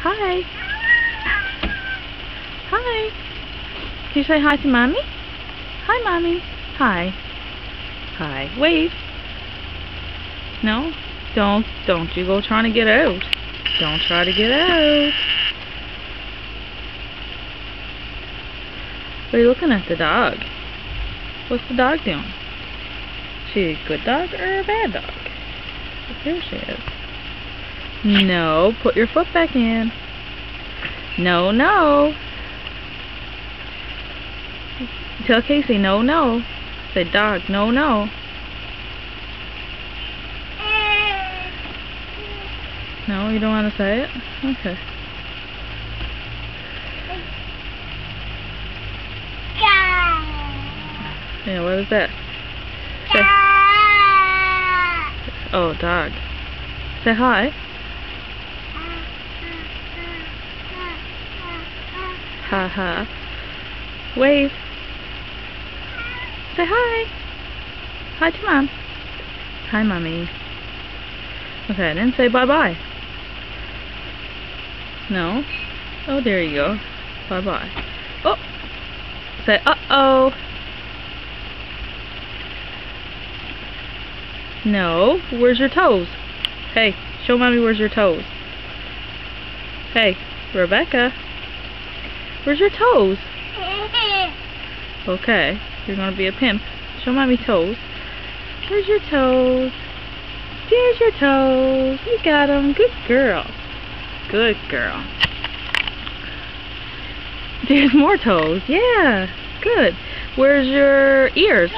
Hi. Hi. Can you say hi to Mommy? Hi, Mommy. Hi. Hi. Wave. No? Don't you go trying to get out. Don't try to get out. What are you looking at? The dog. What's the dog doing? She a good dog or a bad dog? There she is. No, put your foot back in. No, no. Tell Casey, no, no. Say dog, no, no. No, you don't want to say it? Okay. Yeah, what is that? Say, oh, dog. Say hi. Ha ha. Wave. Say hi. Hi to Mom. Hi, Mommy. Okay, then say bye-bye. No? Oh, there you go. Bye-bye. Oh! Say uh-oh. No. Where's your toes? Hey, show Mommy where's your toes. Hey, Rebecca. Where's your toes? Okay, you're gonna be a pimp. Show Mommy toes. Where's your toes? There's your toes. You got them. Good girl. Good girl. There's more toes. Yeah. Good. Where's your ears?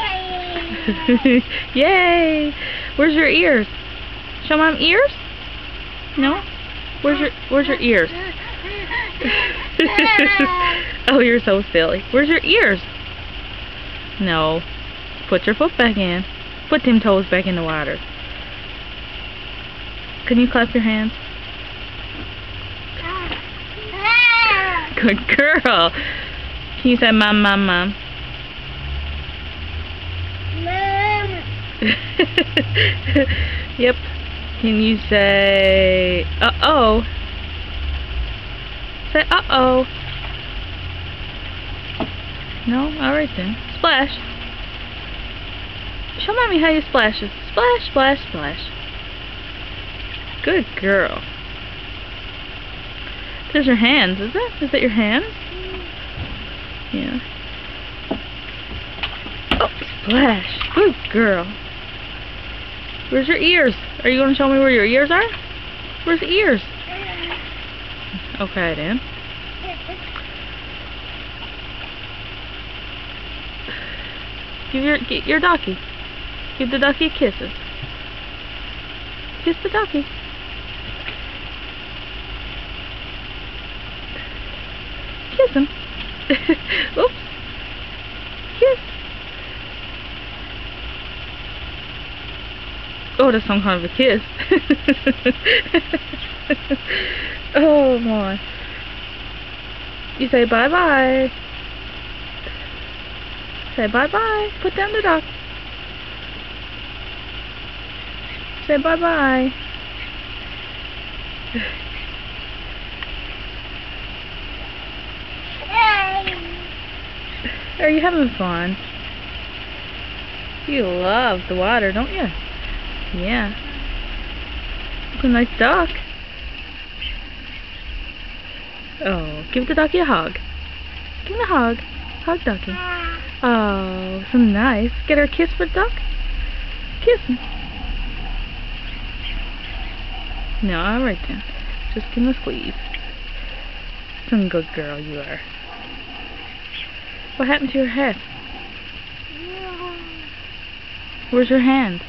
Yay. Where's your ears? Show Mom ears? No? Where's your ears? Oh, you're so silly. Where's your ears? No. Put your foot back in. Put them toes back in the water. Can you clap your hands? Good girl. Can you say mom, mom, mom? Mom. Yep. Can you say uh-oh? Say uh-oh. No? Alright then. Splash. Show Mommy how you splash. Splash, splash, splash. Good girl. There's your hands, is it? Is that your hands? Yeah. Oh, splash. Good girl. Where's your ears? Are you going to show me where your ears are? Where's the ears? Okay, then. Give your ducky. Give the ducky kisses. Kiss the ducky. Kiss him. Oops. Kiss. Oh, that's some kind of a kiss. Oh my. You say bye-bye. Say bye-bye. Put down the duck. Say bye-bye. Are you having fun? You love the water, don't you? Yeah. It's a nice duck. Oh, give the ducky a hug. Give him a hug. Hug ducky. Oh, so nice. Get her a kiss for the duck? Kiss him. No, alright then. Just give him a squeeze. Some good girl you are. What happened to your head? Where's your hand?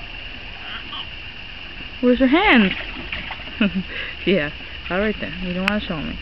Where's your hand? Yeah, alright then. You don't want to show me.